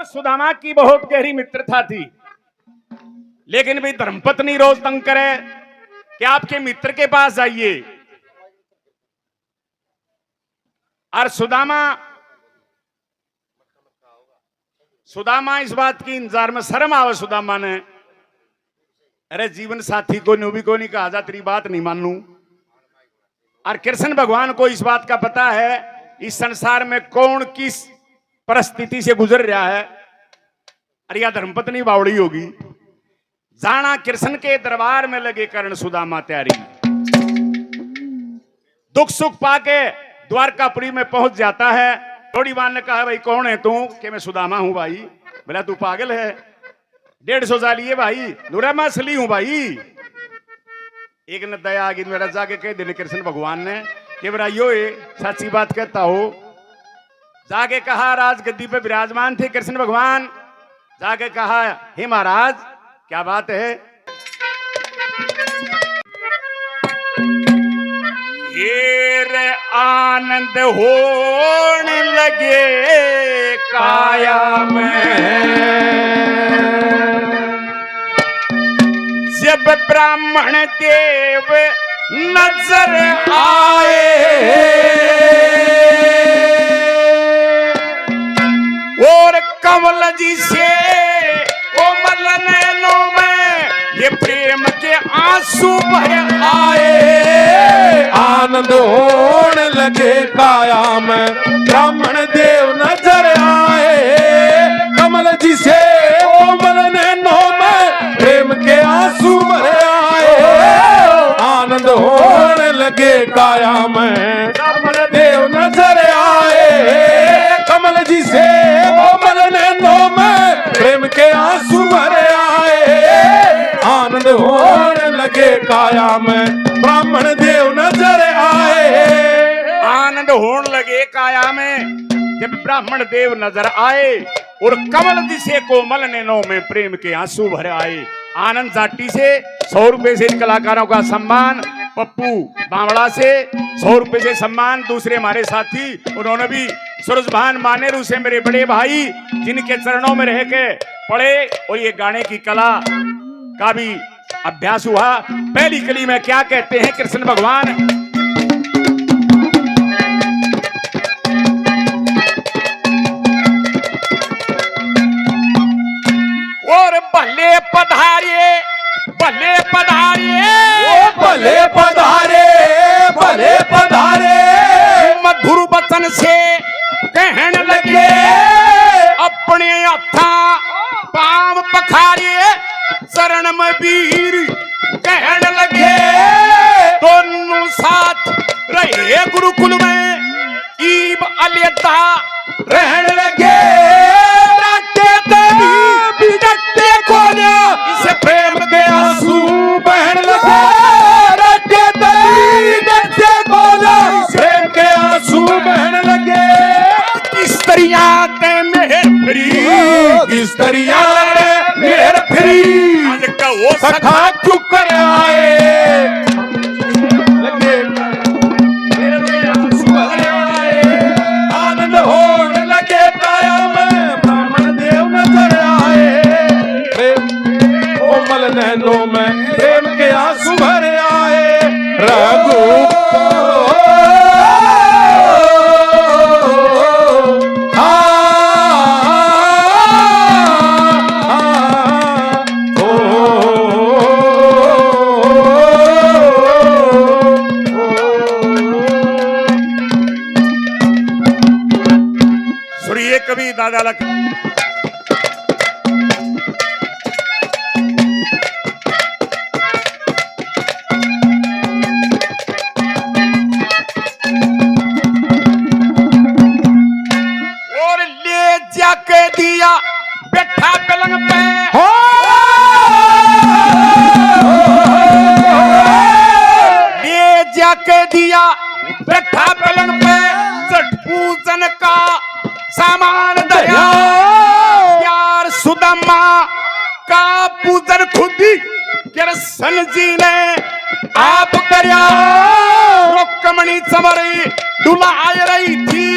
और सुदामा की बहुत गहरी मित्रता थी। लेकिन भाई धर्मपत्नी रोज तंग करे कि आपके मित्र के पास जाइए, और सुदामा इस बात की इंतजार में शर्म आवे सुदामा ने, अरे जीवन साथी को न्यूबी को नहीं कहा जा, तेरी बात नहीं मानू। और कृष्ण भगवान को इस बात का पता है इस संसार में कौन किस परिस्थिति से गुजर रहा है। अरे या धर्मपत्नी बावड़ी होगी। जाना कृष्ण के दरबार में लगे करण सुदामा तैयारी, दुख सुख पाके द्वारकापुरी में पहुंच जाता है। थोड़ी बार ने कहा भाई कौन है तू? कि मैं सुदामा हूं भाई। बोला तू पागल है, 150 साल ये भाई, दूरा मैं असली हूं भाई। एक ने दया आ गई, मेरा जाके कह देने कृष्ण भगवान ने कि मेरा यो सच्ची बात कहता हो। जाके कहा, राजगद्दी पे विराजमान थे कृष्ण भगवान। जाके कहा, हे महाराज क्या बात है? ये आनंद होने लगे काया में, जब ब्राह्मण देव नजर आए और कमल जी से कोमल नैनों में ये प्रेम के आंसू भर आए। आनंद होने लगे काया में, ब्राह्मण देव नजर आए। कमल जी से कोमल नैनों में प्रेम के आंसू भर आए। आनंद होने लगे काया में, ब्राह्मण देव नजर आए। कमल जी से कोमल नैनों में प्रेम के आंसू भर आए। आनंद होने लगे काया में, ब्राह्मण देव नजर आए। आनंद होने लगे काया में जब ब्राह्मण देव नजर आए और कमल दिशे कोमल नैनों में प्रेम के आंसू भर आए। आनंद जाटी से 100 रुपए से इन कलाकारों का सम्मान, पप्पू बावड़ा से 100 रुपए से सम्मान। दूसरे हमारे साथी उन्होंने भी सूरजभान मानेरू से मेरे बड़े भाई जिनके चरणों में रह के पढ़े और ये गाने की कला का भी अभ्यास हुआ। पहली कली में क्या कहते हैं कृष्ण भगवान? और भले पधारिए, भले पधारिए, भले पधारे, भले पधारे। मधुर वचन से कहने लगे अपने हथा पाम पखारिए शरण में वीर। कहने लगे दोनों साथ रहे गुरुकुल में ईब अलयता। रहने लगे इसे प्रेम के आंसू बहन लगे। प्रेम के आंसू बहन लगे। किस तरिया ते मेहर फ्री, किस तरिया मेहर फ्री। आज का वो सखा चुक कर आए लगे। मेरे आंसू बहन आए। आनंद होने लगे काया में, ब्राह्मण देव नजर आए। कोमल नैनों में प्रेम के आंसू भर आए। रघु सुनिए कभी दादा लख जाके दिया बैठा पलंग पे। ले जाके दिया बैठा पलंग पे, चट पूजन का सामान दया। यार सुदामा का पूजन खुद कृष्ण जी ने आप करया। रुक्मणी चमरी डुला रही थी,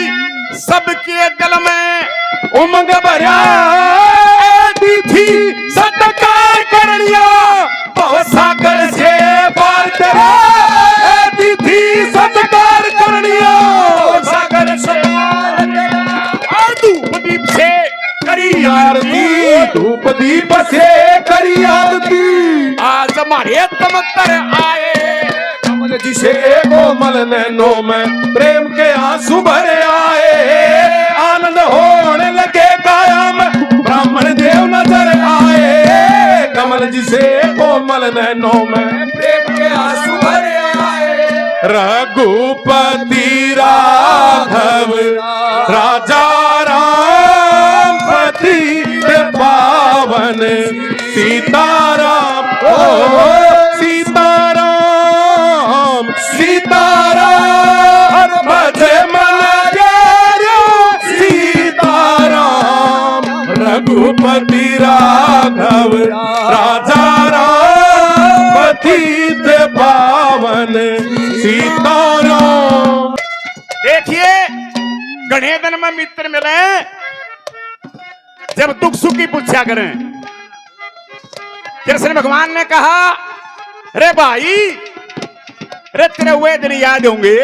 सबके दिल में उमंग भरा। आरती, धूप दीप से करी आरती। आज हमारे तमत्तर आए, कमल जिसे कोमल नैनों में प्रेम के आंसू भरे आए। आनंद होने लगे काया में ब्राह्मण देव नजर आए। कमल जिसे कोमल नैनों में प्रेम के आंसू भरे आए। रघुपति राघव राजा राम पतित पावन सीताराम, ओ सीताराम सीताराम भजे मन प्यारे सीताराम। रघुपति राघव राजा राम पतित पावन सीताराम। देखिए गणे दिन में मित्र मिले, जब दुख सुख की पूछा करें। कृष्ण भगवान ने कहा, रे भाई, रे तेरे हुए दिन याद होंगे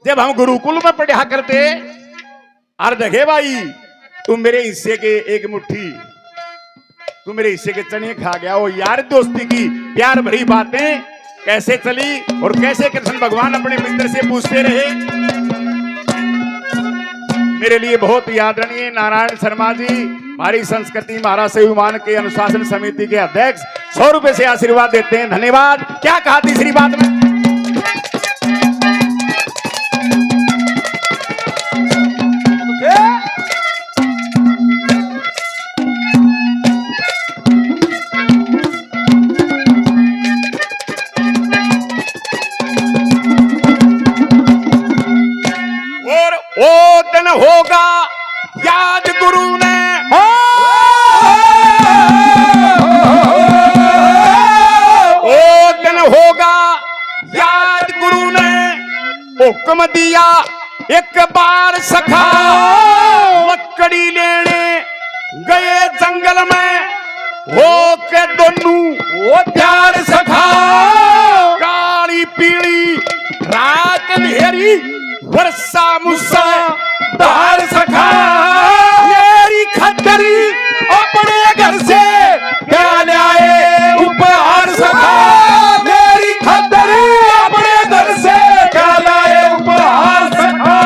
जब हम गुरुकुल में पढ़ा करते। और देखे भाई, तुम मेरे हिस्से के एक मुट्ठी, तुम मेरे हिस्से के चने खा गया। वो यार दोस्ती की प्यार भरी बातें कैसे चली और कैसे कृष्ण भगवान अपने मित्र से पूछते रहे। मेरे लिए बहुत आदरणीय नारायण शर्मा जी, हमारी संस्कृति महाराज सेवामान के अनुशासन समिति के अध्यक्ष 100 रुपए से आशीर्वाद देते हैं। धन्यवाद। क्या कहा तीसरी बात में? और वो दिन होगा याद गुरु ने, वो दिन होगा याद गुरु ने हुक्म दिया एक बार सखा। लकड़ी लेने गए जंगल में हो के दोनों वो प्यार सखा। काली पीली रात अंधेरी वर्षा मुस्सा धार सखा। मेरी खतरी अपने घर से क्या लाए उपहार सखा। मेरी खतरी अपने घर से क्या लाए उपहार सखा।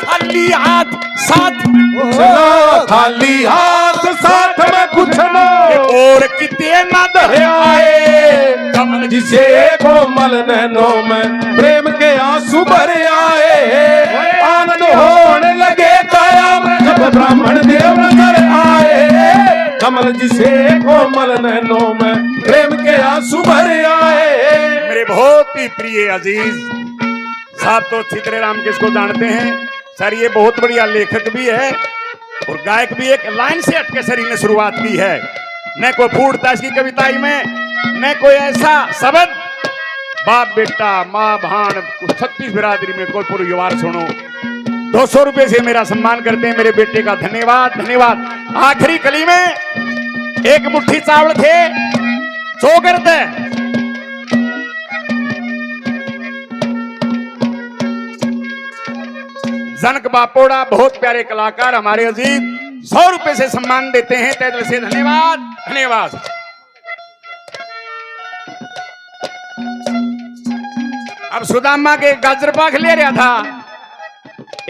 खाली हाथ साथ चलो, खाली हाथ साथ में कुछ न और कितने न धरे आए। कमल जिसे कोमल नैनों में प्रेम के आंसू भरे आए। आनंद होने लगे काया में जब ब्राह्मण देव नजर आए। कमल जिसे कोमल नैनों में प्रेम के आंसू भरे आए। मेरे बहुत ही प्रिय अजीज साहब तो चित्रे राम किसको जानते हैं सर, ये बहुत बढ़िया लेखक भी है और गायक भी। एक लाइन से हटके सर ने शुरुआत की है, न कोई फूटता इसकी कविताई में, न कोई ऐसा शब्द बाप बेटा माँ भाण 36 बिरादरी में कोई परिवार सुनो। 200 रुपए से मेरा सम्मान करते हैं मेरे बेटे का। धन्यवाद धन्यवाद। आखिरी कली में एक मुट्ठी चावल थे, चोकर थे। जनक बापोड़ा बहुत प्यारे कलाकार हमारे अजीज 100 रुपए से सम्मान देते हैं तहे दिल से। धन्यवाद धन्यवाद। अब सुदामा के गाजर पाक ले रहा था,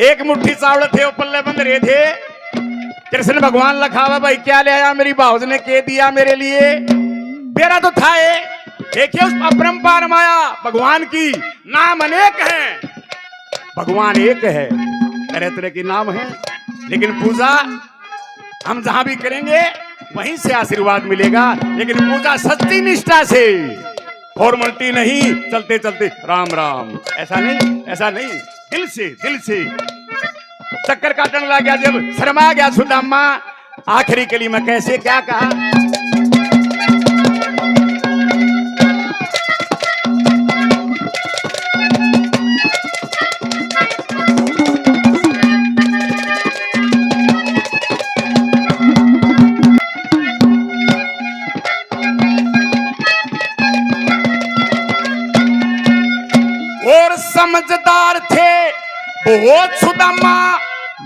एक मुट्ठी चावल थे वो पल्ले बंद रहे थे। कृष्ण भगवान लखावा भाई क्या ले आया, मेरी भावज ने कह दिया मेरे लिए। मेरा तो था देखिए उस अपरंपार माया भगवान की नाम अनेक है, भगवान एक है, तरह तरह के नाम है, लेकिन पूजा हम जहां भी करेंगे वहीं से आशीर्वाद मिलेगा। लेकिन पूजा सच्ची निष्ठा से, फॉर्मलिटी नहीं, चलते चलते राम राम, ऐसा नहीं, ऐसा नहीं, दिल से चक्कर काटने लग गया जब शर्मा गया सुदामा। आखिरी कली में कैसे क्या कहा, और समझदार थे बहुत सुदामा,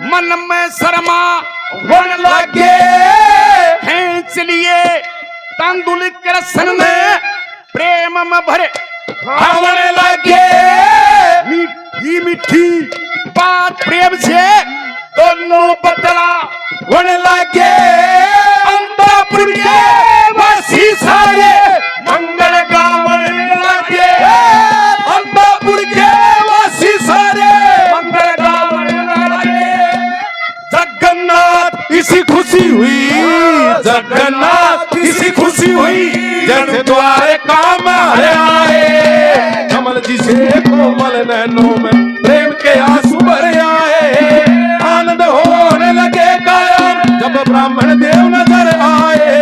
मन में शर्मा वन लगे। तांदुल के रसन में प्रेम में भरे भावने लगे मीठी मीठी बात प्रेम से दोनों बदला होने लगे अंतापुर के वासी सारे मंगल गावन लगे अंतापुर के वासी सारे मंगल गावन लगे जगन्नाथ इसी खुशी हुई जगन्नाथ इसी खुशी हुई जैसे द्वारे काम आए कमल जी से कोमल नैनों में प्रेम के आंसू भर आए आनंद होने लगे कायम जब ब्राह्मण देव नजर आए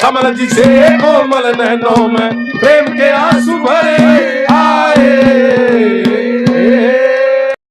कमल जी से कोमल नैनों में